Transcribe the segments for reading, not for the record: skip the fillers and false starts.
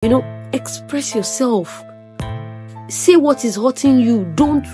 Express yourself. Say what is hurting you. Don't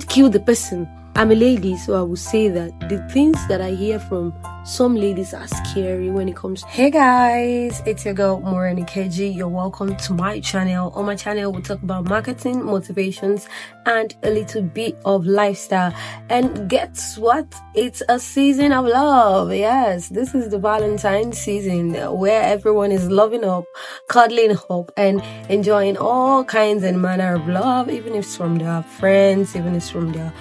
kill the person. I'm a lady, so I would say that the things that I hear from some ladies are scary when it comes. Hey guys, it's your girl Moreni Keji. You're welcome to my channel. On my channel, we talk about marketing, motivations, and a little bit of lifestyle. And guess what? It's a season of love. Yes, this is the Valentine's season where everyone is loving up, cuddling up, and enjoying all kinds and manner of love, even if it's from their friends, even if it's from their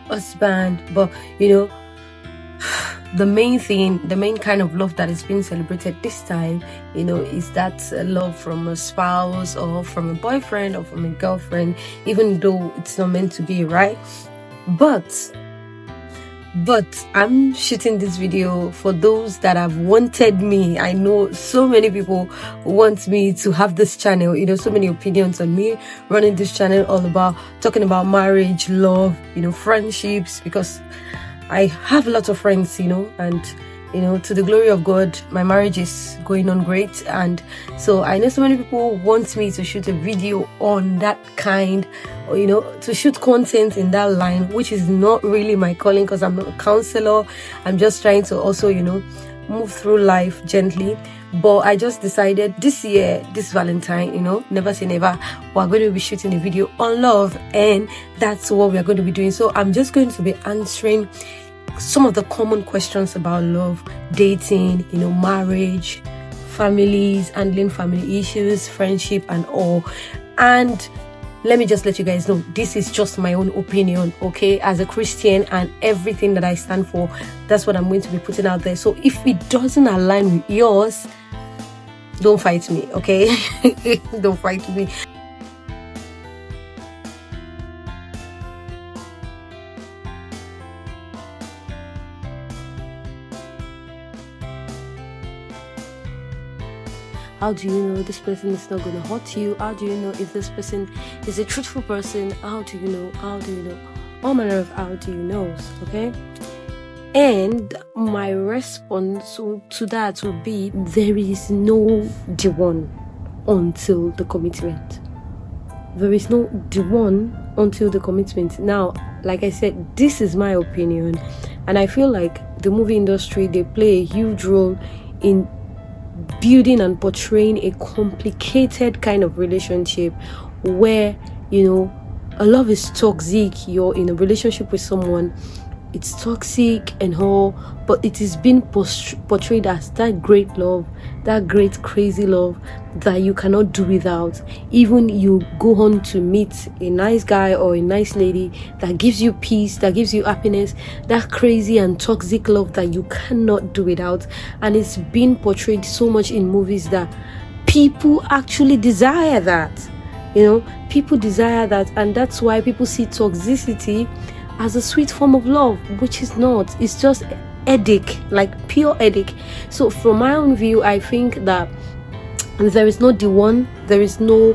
husband. But the main kind of love that is being celebrated this time, is that love from a spouse or from a boyfriend or from a girlfriend, even though it's not meant to be, right? But I'm shooting this video for those that have wanted me. I know so many people want me to have this channel, so many opinions on me running this channel, all about talking about marriage, love, friendships, because I have a lot of friends, and to the glory of God, my marriage is going on great. And so I know so many people want me to shoot a video on that kind, or, to shoot content in that line, which is not really my calling, because I'm not a counselor. I'm just trying to also, move through life gently. But I just decided this year, this Valentine, never say never, we're going to be shooting a video on love, and that's what we're going to be doing. So I'm just going to be answering some of the common questions about love, dating, marriage, families, handling family issues, friendship, and all. And let me just let you guys know, this is just my own opinion, okay? As a Christian, and everything that I stand for, that's what I'm going to be putting out there. So if it doesn't align with yours, don't fight me, okay? Don't fight me. How do you know this person is not going to hurt you? How do you know if this person is a truthful person? How do you know? All manner of how do you know, okay? And my response to that would be, there is no the one until the commitment. There is no the one until the commitment. Now, like I said, this is my opinion, and I feel like the movie industry, they play a huge role in building and portraying a complicated kind of relationship where a love is toxic. You're in a relationship with someone, it's toxic and all, but it is being portrayed as that great love, that great crazy love that you cannot do without. Even you go on to meet a nice guy or a nice lady that gives you peace, that gives you happiness, that crazy and toxic love that you cannot do without. And it's being portrayed so much in movies that people actually desire that. People desire that, and that's why people see toxicity as a sweet form of love, which is not. It's just headache, like pure headache. So from my own view, I think that there is no the one. There is no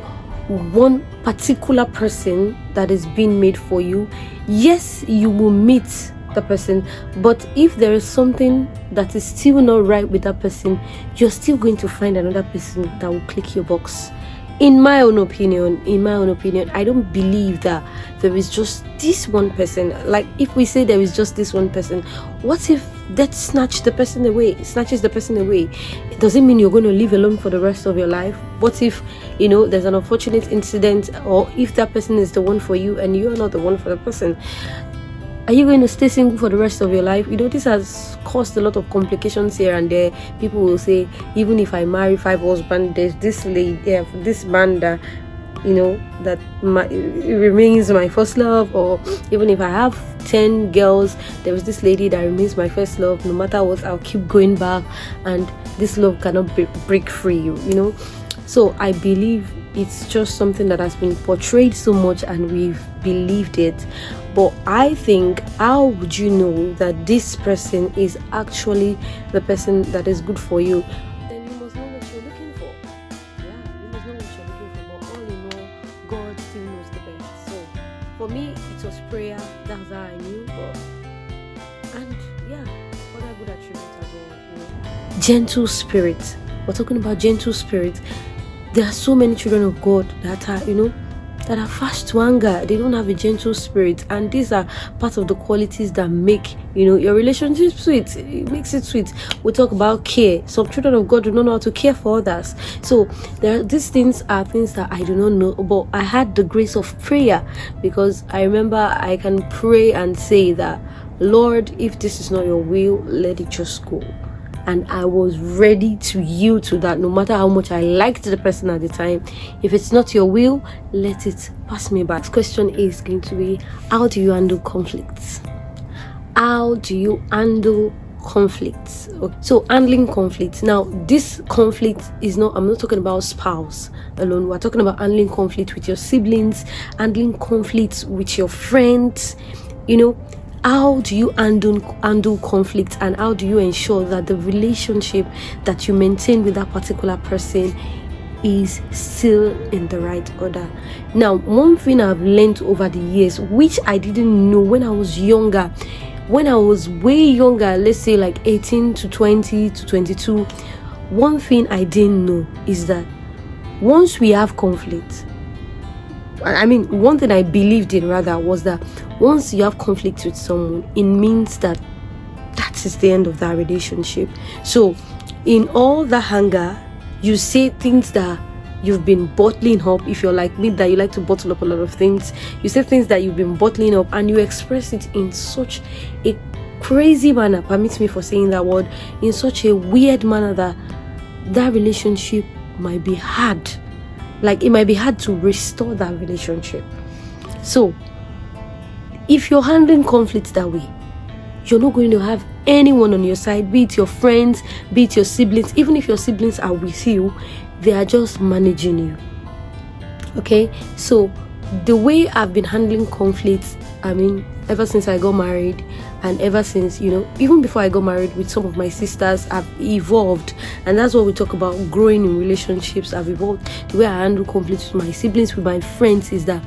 one particular person that is being made for you. Yes, you will meet the person, but if there is something that is still not right with that person, you're still going to find another person that will click your box. In my own opinion, I don't believe that there is just this one person. Like, if we say there is just this one person, what if that snatches the person away? Does it mean you're going to live alone for the rest of your life? What if, there's an unfortunate incident, or if that person is the one for you and you're not the one for the person? Are you going to stay single for the rest of your life? This has caused a lot of complications here and there. People will say, even if I marry 5 husbands, there's this lady, this man that, that it remains my first love. Or even if I have 10 girls, there is this lady that remains my first love. No matter what, I'll keep going back, and this love cannot break free, So I believe it's just something that has been portrayed so much and we've believed it. But I think, how would you know that this person is actually the person that is good for you? Then you must know what you're looking for. Yeah, you must know what you're looking for. But all in all, God still knows the best. So for me, it was prayer. That's how I knew. And yeah, other good attributes as well. Gentle spirit. We're talking about gentle spirit. There are so many children of God that are, that are fast to anger. They don't have a gentle spirit, and these are part of the qualities that make your relationship sweet. It makes it sweet. We talk about care. Some children of God do not know how to care for others. So these things are things that I do not know, but I had the grace of prayer, because I remember I can pray and say that, Lord, if this is not your will, let it just go. And I was ready to yield to that, no matter how much I liked the person at the time. If it's not your will, let it pass me by. This question is going to be, how do you handle conflicts? How do you handle conflicts? Okay. So handling conflicts. Now, this conflict is not, I'm not talking about spouse alone. We're talking about handling conflict with your siblings, handling conflicts with your friends. How do you handle conflict, and how do you ensure that the relationship that you maintain with that particular person is still in the right order? Now, one thing I've learned over the years, which I didn't know when I was younger, when I was way younger, let's say like 18 to 20 to 22, one thing I didn't know is that once we have conflict, one thing I believed in rather was that once you have conflict with someone, it means that is the end of that relationship. So in all the anger, you say things that you've been bottling up. If you're like me, that you like to bottle up a lot of things, you say things that you've been bottling up, and you express it in such a crazy manner, permit me for saying that word, in such a weird manner that relationship might be hard. Like, it might be hard to restore that relationship. So if you're handling conflicts that way, you're not going to have anyone on your side, be it your friends, be it your siblings. Even if your siblings are with you, they are just managing you. Okay? So the way I've been handling conflicts, ever since I got married, and ever since, even before I got married with some of my sisters, I've evolved. And that's what we talk about, growing in relationships. I've evolved. The way I handle conflicts with my siblings, with my friends, is that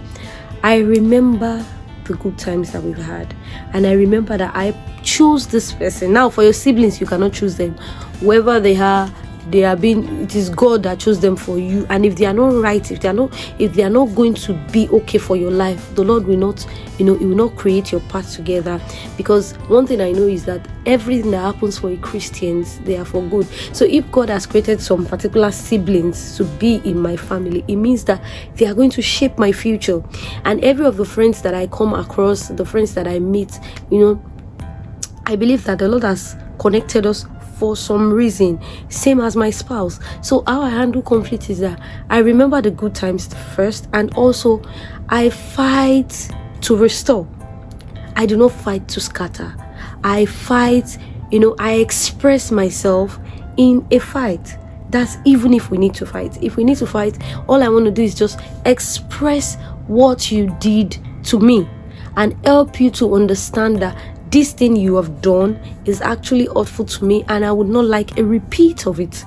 I remember the good times that we've had, and I remember that I chose this person. Now, for your siblings, you cannot choose them. Whoever they are it is God that chose them for you. And if they are not right, if they are not going to be okay for your life, the Lord will not, He will not create your path together. Because one thing I know is that everything that happens for Christians, they are for good. So if God has created some particular siblings to be in my family, it means that they are going to shape my future. And every of the friends that I come across, the friends that I meet, I believe that the Lord has connected us for some reason, same as my spouse. So how I handle conflict is that I remember the good times first, and also I fight to restore. I do not fight to scatter. I fight, I express myself in a fight. That's even if we need to fight. If we need to fight, all I want to do is just express what you did to me and help you to understand that this thing you have done is actually hurtful to me, and I would not like a repeat of it.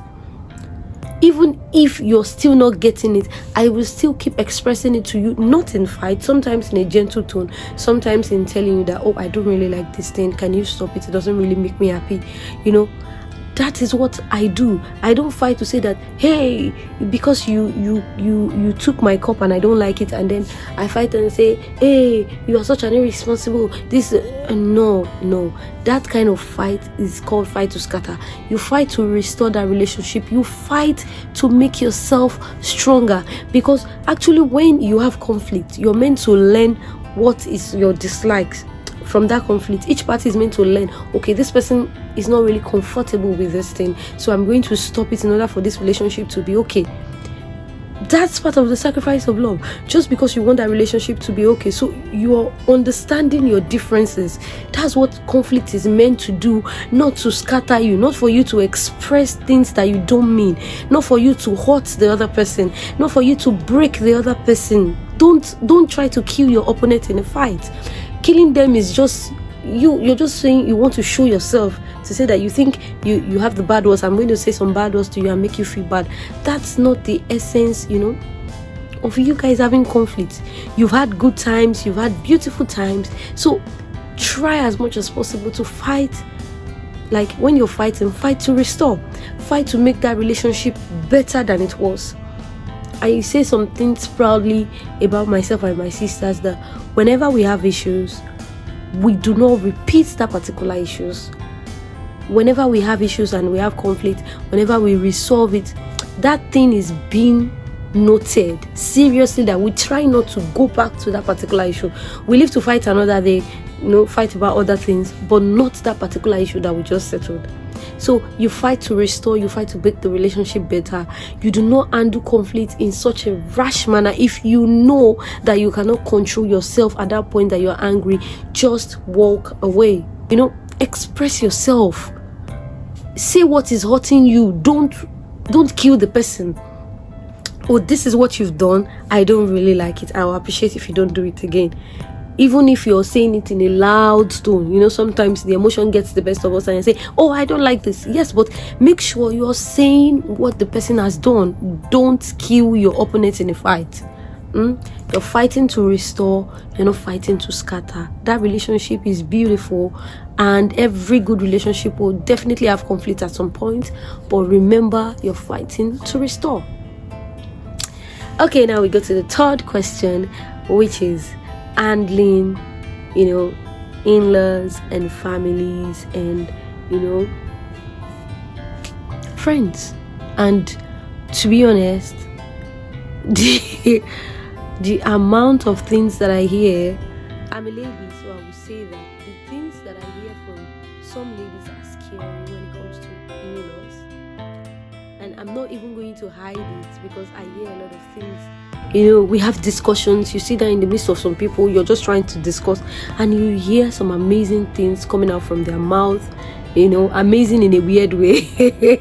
Even if you're still not getting it, I will still keep expressing it to you, not in fight, sometimes in a gentle tone, sometimes in telling you that, I don't really like this thing, can you stop it? It doesn't really make me happy. That is what I do. I don't fight to say that, hey, because you took my cup and I don't like it, and then I fight and say, hey, you are such an irresponsible no. That kind of fight is called fight to scatter. You fight to restore that relationship. You fight to make yourself stronger, because actually when you have conflict, you're meant to learn what is your dislikes. From that conflict, each party is meant to learn, okay, this person is not really comfortable with this thing, so I'm going to stop it in order for this relationship to be okay. That's part of the sacrifice of love. Just because you want that relationship to be okay, so you're understanding your differences. That's what conflict is meant to do, not to scatter you, not for you to express things that you don't mean, not for you to hurt the other person, not for you to break the other person. Don't try to kill your opponent in a fight. Killing them is just you're just saying you want to show yourself, to say that you think you have the bad words. I'm going to say some bad words to you and make you feel bad. That's not the essence, of you guys having conflict. You've had good times, you've had beautiful times. So try as much as possible to fight. Like when you're fighting, fight to restore, fight to make that relationship better than it was. I say some things proudly about myself and my sisters, that whenever we have issues, we do not repeat that particular issues. Whenever we have issues and we have conflict, whenever we resolve it, that thing is being noted seriously, that we try not to go back to that particular issue. We live to fight another day, fight about other things, but not that particular issue that we just settled. So you fight to restore, you fight to make the relationship better. You do not handle conflict in such a rash manner. If you know that you cannot control yourself at that point that you're angry, just walk away. Express yourself. Say what is hurting you. Don't kill the person. Oh, this is what you've done. I don't really like it. I'll appreciate if you don't do it again. Even if you're saying it in a loud tone, sometimes the emotion gets the best of us and you say, oh, I don't like this. Yes, but make sure you're saying what the person has done. Don't kill your opponent in a fight. You're fighting to restore. You're not fighting to scatter. That relationship is beautiful, and every good relationship will definitely have conflict at some point. But remember, you're fighting to restore. Okay, now we go to the third question, which is handling, in-laws and families and, friends. And to be honest, the amount of things that I hear, I'm a lady, so I will say that the things that I hear from some ladies are scary when it comes to in-laws. And I'm not even going to hide it, because I hear a lot of things. We have discussions. You see that in the midst of some people, you're just trying to discuss, and you hear some amazing things coming out from their mouth, amazing in a weird way.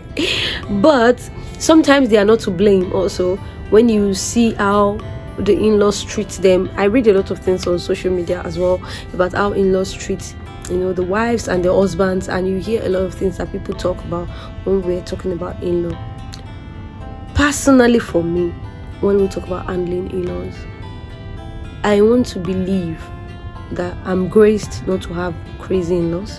But sometimes they are not to blame also. When you see how the in-laws treat them, I read a lot of things on social media as well about how in-laws treat the wives and the husbands, and you hear a lot of things that people talk about when we're talking about in-law. Personally, for me, when we talk about handling in-laws, I want to believe that I'm graced not to have crazy in-laws.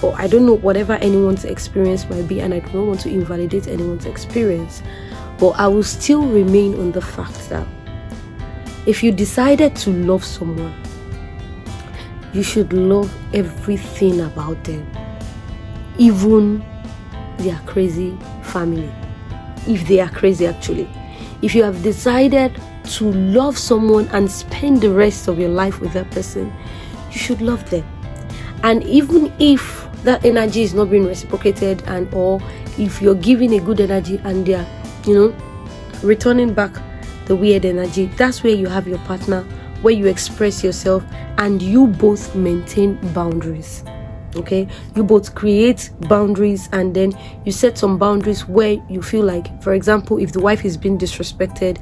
But I don't know, whatever anyone's experience might be, and I don't want to invalidate anyone's experience, but I will still remain on the fact that if you decided to love someone, you should love everything about them, even their crazy family, if they are crazy actually. If you have decided to love someone and spend the rest of your life with that person, you should love them. And even if that energy is not being reciprocated, and or if you're giving a good energy and they're returning back the weird energy, that's where you have your partner, where you express yourself and you both maintain boundaries. Okay, you both create boundaries, and then you set some boundaries where you feel like, for example, if the wife is being disrespected,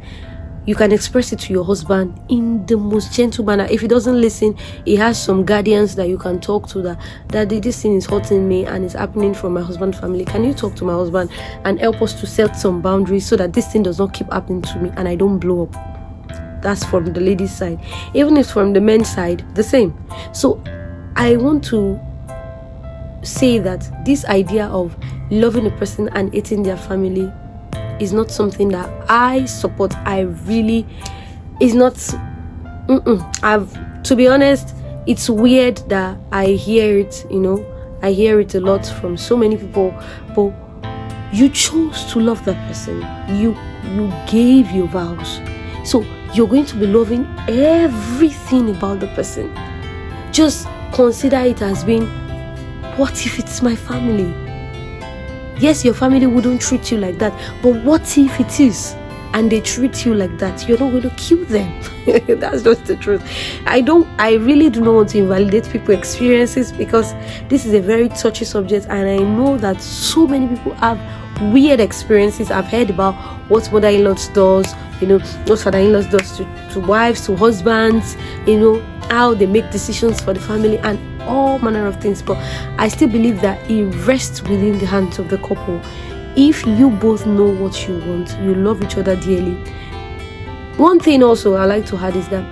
you can express it to your husband in the most gentle manner. If he doesn't listen, he has some guardians that you can talk to, that this thing is hurting me and it's happening from my husband's family. Can you talk to my husband and help us to set some boundaries so that this thing does not keep happening to me and I don't blow up? That's from the ladies' side. Even if from the men's side, the same. So I want to say that this idea of loving a person and hating their family is not something that I support. I really is not. To be honest, it's weird that I hear it. I hear it a lot from so many people. But you chose to love that person. You gave your vows, so you're going to be loving everything about the person. Just consider it as being, what if it's my family? Yes, your family wouldn't treat you like that, but what if it is and they treat you like that? You're not going to kill them. That's just the truth. I really do not want to invalidate people's experiences, because this is a very touchy subject, and I know that so many people have weird experiences. I've heard about what mother-in-laws does, what father-in-laws does to wives, to husbands, how they make decisions for the family and all manner of things. But I still believe that it rests within the hands of the couple. If you both know what you want, you love each other dearly. One thing also I like to add is that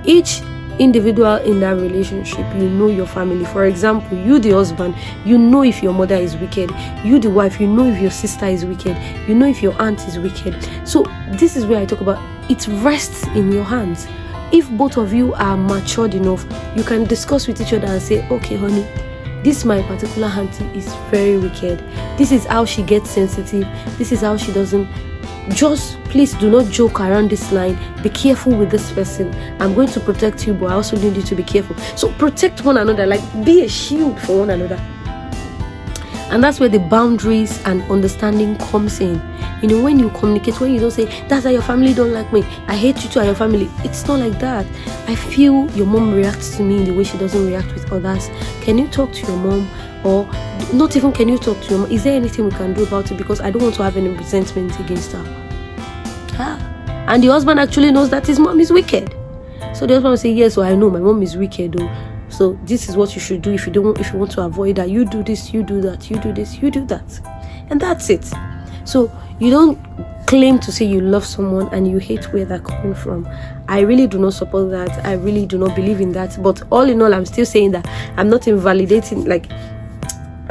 each individual in that relationship, you know your family. For example, you the husband, you know if your mother is wicked. You the wife, you know if your sister is wicked. You know if your aunt is wicked. So this is where I talk about it rests in your hands. If both of you are matured enough, you can discuss with each other and say, okay honey, this my particular auntie is very wicked. This is how she gets sensitive. This is how she doesn't. Just please do not joke around this line. Be careful with this person. I'm going to protect you, but I also need you to be careful. So protect one another, like be a shield for one another. And that's where the boundaries and understanding comes in. You know, when you communicate, when you don't say, that's how your family don't like me, I hate you too, your family. It's not like that. I feel your mom reacts to me in the way she doesn't react with others. Can you talk to your mom? Or not even can you talk to your mom? Is there anything we can do about it? Because I don't want to have any resentment against her. And the husband actually knows that his mom is wicked. So the husband will say, yes, so I know my mom is wicked. So this is what you should do if you want to avoid that. You do this, you do that, you do this, you do that. And that's it. So you don't claim to say you love someone and you hate where they're coming from. I really do not support that. I really do not believe in that. But all in all, I'm still saying that I'm not invalidating,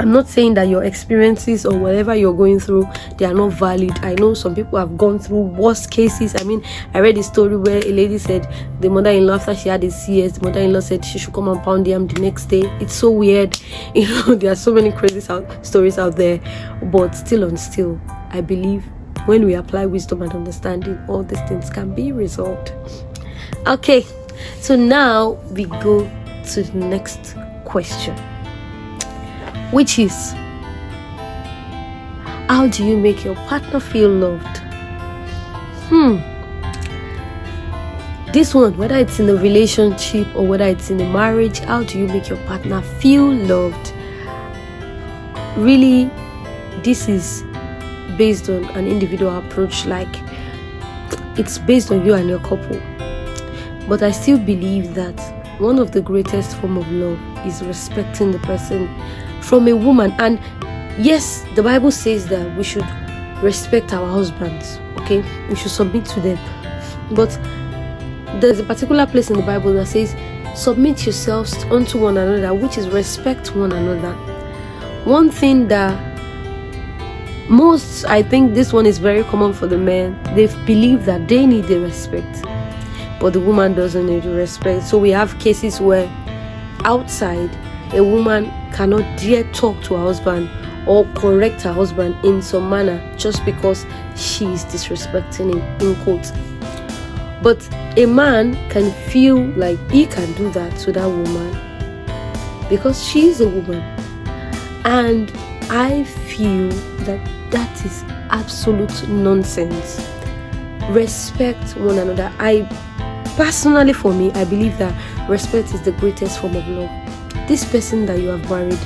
I'm not saying that your experiences or whatever you're going through, they are not valid. I know some people have gone through worse cases. I mean, I read a story where a lady said the mother-in-law, after she had a CS, the mother-in-law said she should come and pound yam the next day. It's so weird. You know, there are so many crazy stories out there. But still, I believe when we apply wisdom and understanding, all these things can be resolved. Okay, so now we go to the next question, which is, how do you make your partner feel loved? This one, whether it's in a relationship or whether it's in a marriage, how do you make your partner feel loved? Really, this is based on an individual approach, like it's based on you and your couple. But I still believe that one of the greatest form of love is respecting the person from a woman. And yes, the Bible says that we should respect our husbands, okay? We should submit to them. But there's a particular place in the Bible that says, submit yourselves unto one another, which is respect one another. One thing that I think this one is very common for the men. They believe that they need the respect, but the woman doesn't need the respect. So we have cases where outside, a woman cannot dare talk to her husband or correct her husband in some manner just because she is disrespecting him, in quotes. But a man can feel like he can do that to that woman because she is a woman. And I feel that is absolute nonsense. Respect one another. Personally, for me, I believe that respect is the greatest form of love. This person that you have married,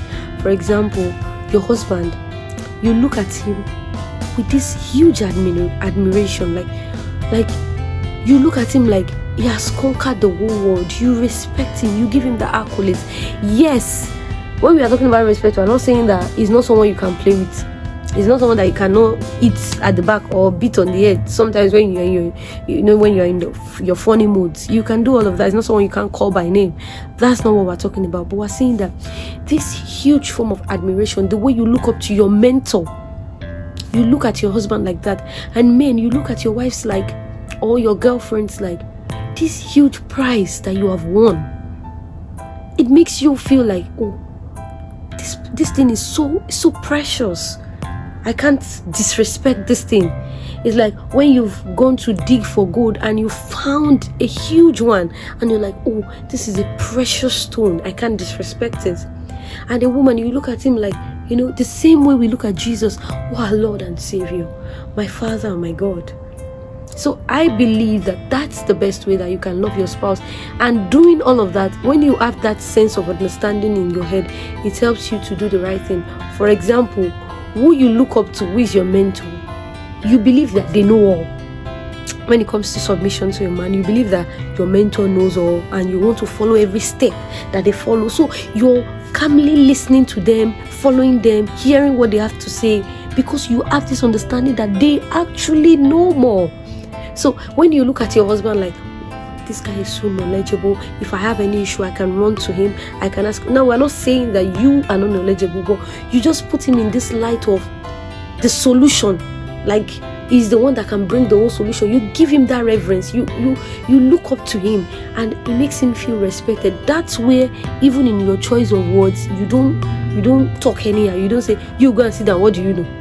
for example, your husband, you look at him with this huge admiration, like you look at him like he has conquered the whole world. You respect him, you give him the accolades. Yes, when we are talking about respect, we are not saying that he's not someone you can play with. It's not someone that you cannot eat at the back or beat on the head. Sometimes when you're in your funny moods, you can do all of that. It's not someone you can call by name. That's not what we're talking about. But we're saying that this huge form of admiration, the way you look up to your mentor, you look at your husband like that. And men, you look at your wives like, or your girlfriends like, this huge prize that you have won. It makes you feel like, oh, this thing is so precious. I can't disrespect this thing. It's like when you've gone to dig for gold and you found a huge one and you're like, oh, this is a precious stone. I can't disrespect it. And a woman, you look at him like, the same way we look at Jesus, oh, our Lord and Savior, my Father and my God. So I believe that that's the best way that you can love your spouse. And doing all of that, when you have that sense of understanding in your head, it helps you to do the right thing. For example, who you look up to, who is your mentor, you believe that they know all. When it comes to submission to a man, you believe that your mentor knows all and you want to follow every step that they follow. So you're calmly listening to them, following them, hearing what they have to say, because you have this understanding that they actually know more. So when you look at your husband like, this guy is so knowledgeable. If I have any issue, I can run to him. I can ask. Now, we're not saying that you are not knowledgeable, but you just put him in this light of the solution. Like, he's the one that can bring the whole solution. You give him that reverence. You look up to him, and it makes him feel respected. That's where, even in your choice of words, you don't talk anyhow. You don't say, you go and sit down, what do you know?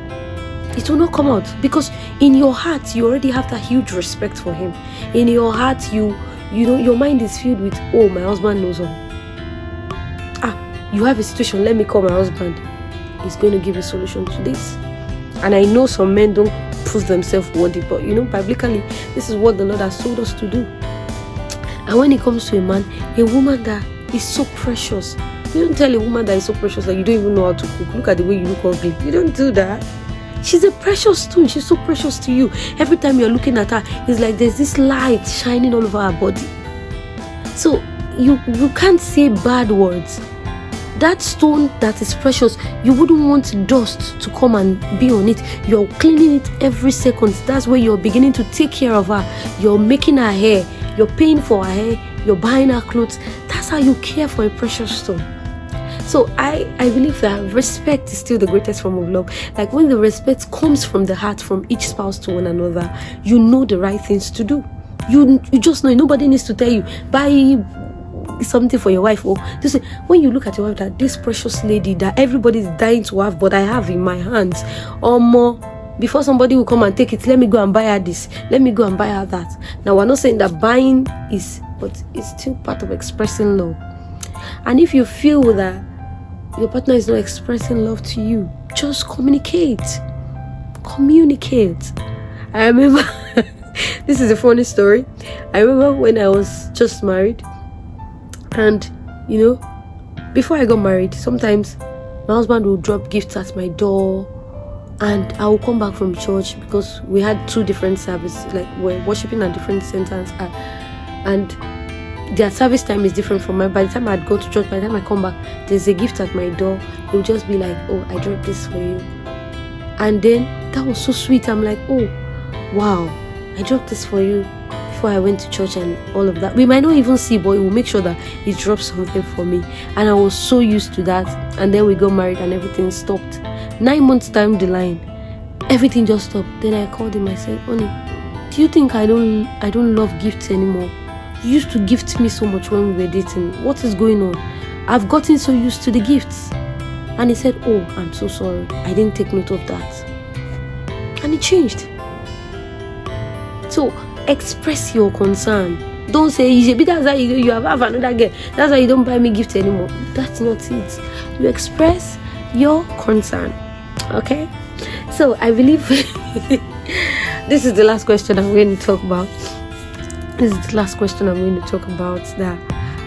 It will not come out, because in your heart you already have that huge respect for him. In your heart, you know, your mind is filled with, oh, my husband knows all. You have a situation, let me call my husband. He's going to give a solution to this. And I know some men don't prove themselves worthy, but you know, biblically, this is what the Lord has told us to do. And when it comes to a man, a woman that is so precious, you don't tell a woman that is so precious that you don't even know how to cook. Look at the way you look ugly. You don't do that. She's a precious stone. She's so precious to you. Every time you're looking at her, it's like there's this light shining all over her body. So you can't say bad words. That stone that is precious, you wouldn't want dust to come and be on it. You're cleaning it every second. That's where you're beginning to take care of her. You're making her hair. You're paying for her hair. You're buying her clothes. That's how you care for a precious stone. So I believe that respect is still the greatest form of love. Like, when the respect comes from the heart, from each spouse to one another, you know the right things to do. You just know. Nobody needs to tell you, buy something for your wife. Or just say, when you look at your wife, that this precious lady that everybody is dying to have, but I have in my hands, or more, before somebody will come and take it, let me go and buy her this, let me go and buy her that. Now, we're not saying that buying is, but it's still part of expressing love. And if you feel that your partner is not expressing love to you, just communicate. I remember this is a funny story. I remember when I was just married, and you know, before I got married, sometimes my husband will drop gifts at my door, and I will come back from church, because we had 2 different services, like we're worshiping at different centers, and their service time is different from mine. By the time I'd go to church, by the time I come back, there's a gift at my door. It will just be like, oh, I dropped this for you. And then that was so sweet. I'm like, oh, wow, I dropped this for you before I went to church and all of that. We might not even see, but it will make sure that he drops something for me. And I was so used to that. And then we got married and everything stopped. 9 months down the line, everything just stopped. Then I called him. I said, honey, do you think I don't love gifts anymore? You used to gift me so much when we were dating. What is going on? I've gotten so used to the gifts. And he said, oh, I'm so sorry. I didn't take note of that. And it changed. So express your concern. Don't say, that's how you have another girl. That's why you don't buy me gifts anymore. That's not it. You express your concern. Okay? So I believe this is the last question I'm going to talk about. That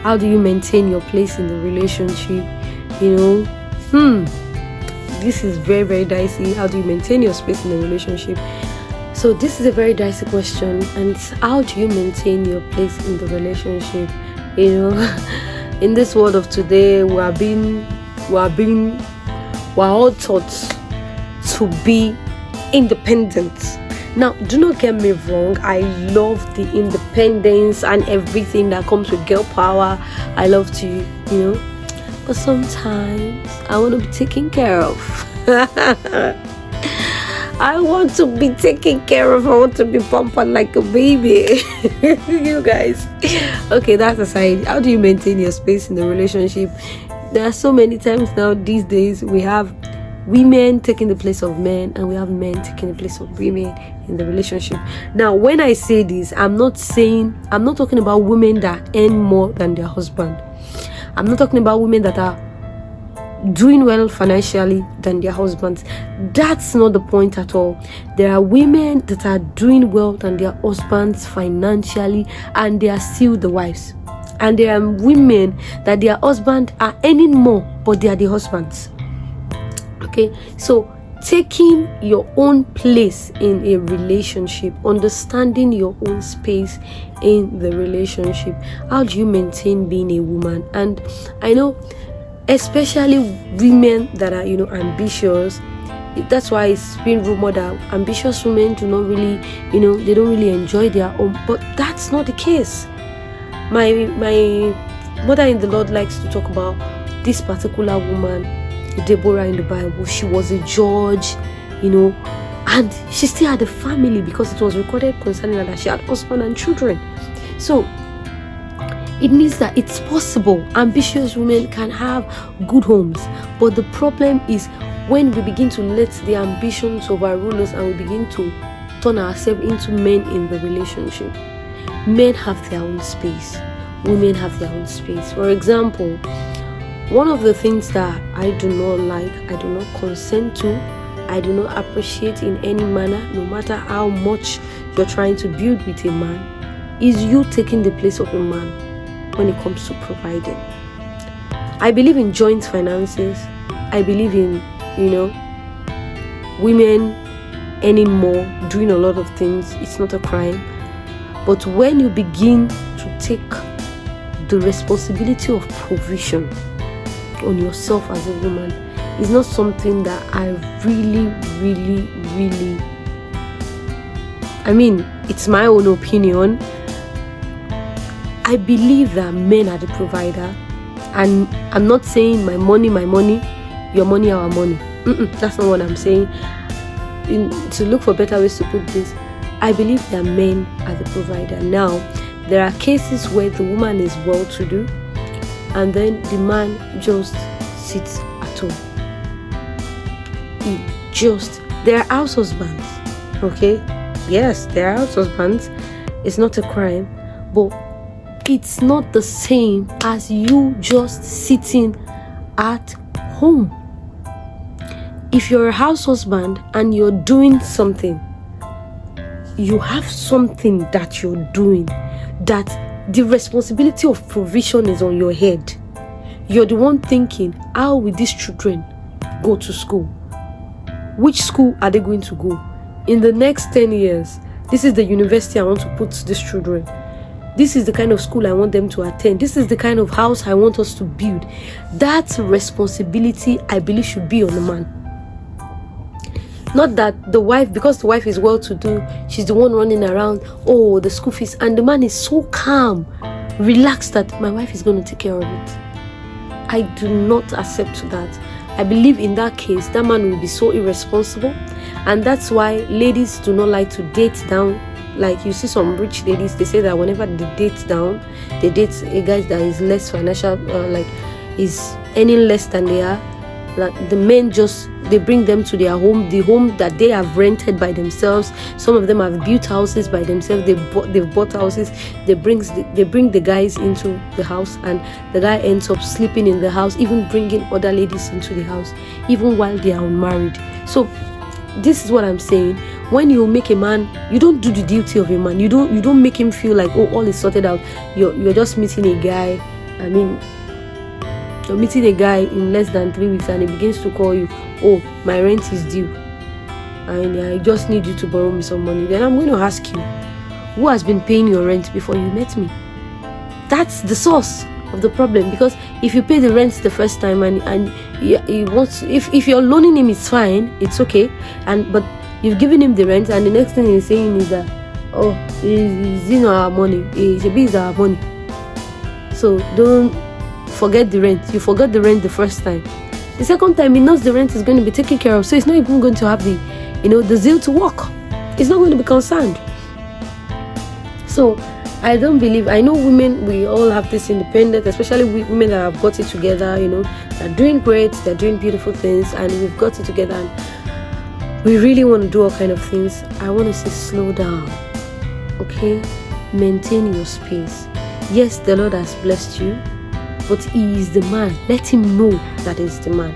how do you maintain your place in the relationship? You know, this is very, very dicey. How do you maintain your space in the relationship? So this is a very dicey question, and it's how do you maintain your place in the relationship? You know, in this world of today, we are all taught to be independent. Now, do not get me wrong, I love the independence and everything that comes with girl power. I love to, you know, but sometimes I want to be taken care of. I want to be taken care of. I want to be pampered like a baby. You guys. Okay, that's aside. How do you maintain your space in the relationship? There are so many times now these days we have women taking the place of men, and we have men taking the place of women in the relationship. Now, when I say this, I'm not talking about women that earn more than their husband. I'm not talking about women that are doing well financially than their husbands. That's not the point at all. There are women that are doing well than their husbands financially, and they are still the wives. And there are women that their husbands are earning more, but they are the husbands. Okay, so taking your own place in a relationship, understanding your own space in the relationship. How do you maintain being a woman? And I know, especially women that are, you know, ambitious. That's why it's been rumored that ambitious women do not really, you know, they don't really enjoy their own. But that's not the case. My mother in the Lord likes to talk about this particular woman, Deborah, in the Bible. She was a judge, and she still had a family, because it was recorded concerning her that she had husband and children. So it means that it's possible. Ambitious women can have good homes, but the problem is when we begin to let the ambitions overrule us and we begin to turn ourselves into men in the relationship. Men have their own space, women have their own space. For example, one of the things that I do not like, I do not consent to, I do not appreciate in any manner, no matter how much you're trying to build with a man, is you taking the place of a man when it comes to providing. I believe in joint finances. I believe in, women earning more, doing a lot of things. It's not a crime. But when you begin to take the responsibility of provision on yourself as a woman, it's not something that I really, it's my own opinion. I believe that men are the provider, and I'm not saying my money, your money, our money. That's not what I'm saying. To look for better ways to put this, I believe that men are the provider. Now, there are cases where the woman is well-to-do, and then the man just sits at home. There are house husbands, okay? Yes, there are house husbands. It's not a crime, but it's not the same as you just sitting at home. If you're a house husband and you're doing something, you have something that you're doing, that the responsibility of provision is on your head. You're the one thinking, how will these children go to school? Which school are they going to go? In the next 10 years, this is the university I want to put these children. This is the kind of school I want them to attend. This is the kind of house I want us to build. That responsibility, I believe, should be on the man. Not that the wife, because the wife is well-to-do, she's the one running around, the school fees, and the man is so calm, relaxed, that my wife is going to take care of it. I do not accept that. I believe in that case, that man will be so irresponsible, and that's why ladies do not like to date down. Like, you see some rich ladies, they say that whenever they date down, they date a guy that is less financial, is earning less than they are. Like, the men they bring them to their home, the home that they have rented by themselves. Some of them have built houses by themselves. They've bought houses. They bring the guys into the house, and the guy ends up sleeping in the house, even bringing other ladies into the house, even while they are unmarried. So this is what I'm saying. When you make a man, you don't do the duty of a man. You don't make him feel like, all is sorted out. You're just meeting a guy. You're meeting a guy in less than 3 weeks, and he begins to call you, my rent is due, and I just need you to borrow me some money. Then I'm going to ask you, who has been paying your rent before you met me? That's the source of the problem. Because if you pay the rent the first time and he wants, if you're loaning him, it's fine, it's okay, but you've given him the rent, and the next thing he's saying is that, it's our money, it's our money. So don't forget the rent. You forgot the rent the first time. The second time, he knows the rent is going to be taken care of, so he's not even going to have the zeal to work. He's not going to be concerned. So I don't believe, I know women, we all have this independence, especially women that have got it together, they're doing great, they're doing beautiful things, and we've got it together, and we really want to do all kind of things. I want to say, slow down, okay? Maintain your space. Yes, the Lord has blessed you, but he is the man. Let him know that he's the man.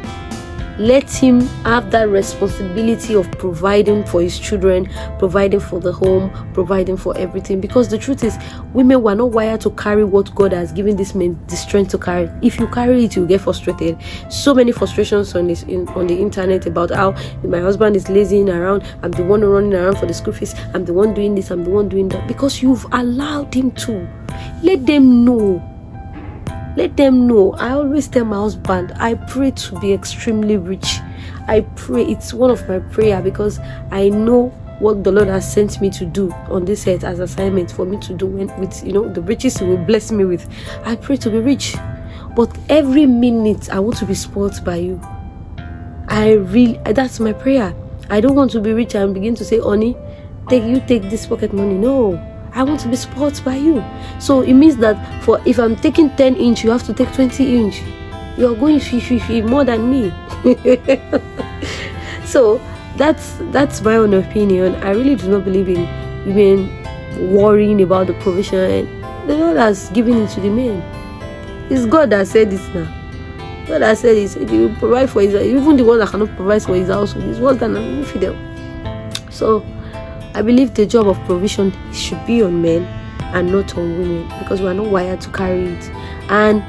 Let him have that responsibility of providing for his children, providing for the home, providing for everything. Because the truth is, women were not wired to carry what God has given this man the strength to carry. If you carry it, you get frustrated. So many frustrations on the internet about how my husband is lazing around. I'm the one running around for the school fees. I'm the one doing this. I'm the one doing that. Because you've allowed him to. Let them know. Let them know. I always tell my husband, I pray to be extremely rich. I pray, it's one of my prayer, because I know what the Lord has sent me to do on this earth as assignment for me to do with the riches He will bless me with. I pray to be rich, but every minute I want to be spoiled by you. That's my prayer. I don't want to be rich and begin to say, honey, take this pocket money. No, I want to be spoiled by you. So it means that if I'm taking 10 inch, you have to take 20 inch. You're going more than me. So that's my own opinion. I really do not believe in even worrying about the provision. The Lord has given it to the men. It's God that said it now. God has said it. He will provide for his, even the one that cannot provide for his household is worse than an infidel. So I believe the job of provision should be on men and not on women, because we are not wired to carry it. And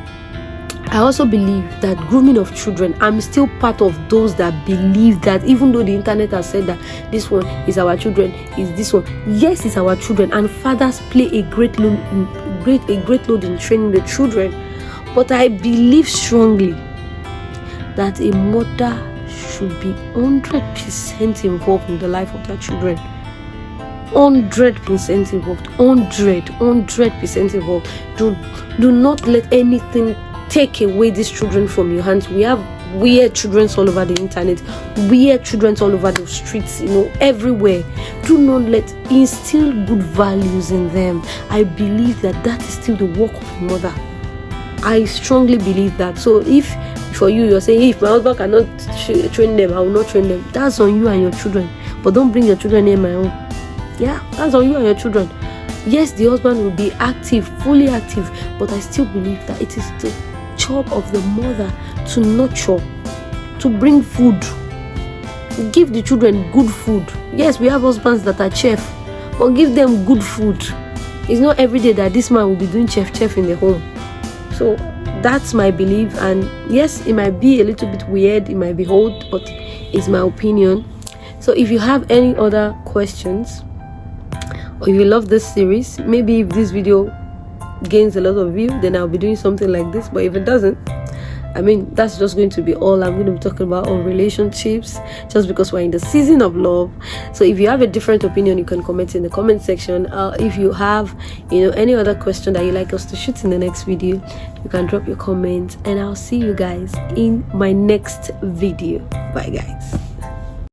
I also believe that grooming of children, I'm still part of those that believe that even though the internet has said that this one is our children, is this one, yes, it's our children, and fathers play a great load in training the children. But I believe strongly that a mother should be 100% involved in the life of their children. 100% involved. 100% involved. Do not let anything take away these children from your hands. We have weird children all over the internet, weird children all over the streets, everywhere. Do not instill good values in them. I believe that is still the work of a mother. I strongly believe that. So if for you're saying, if my husband cannot train them, I will not train them, that's on you and your children. But don't bring your children near my own. Yeah, that's on you and your children. Yes, the husband will be active, fully active, but I still believe that it is the job of the mother to nurture, to bring food, to give the children good food. Yes, we have husbands that are chef, but give them good food. It's not every day that this man will be doing chef in the home. So that's my belief, and yes, it might be a little bit weird, it might be old, but it's my opinion. So if you have any other questions, or if you love this series, maybe if this video gains a lot of view, then I'll be doing something like this. But if it doesn't, that's just going to be all I'm going to be talking about on relationships, just because we're in the season of love. So if you have a different opinion, you can comment in the comment section. If you have any other question that you like us to shoot in the next video, you can drop your comment, and I'll see you guys in my next video. Bye guys.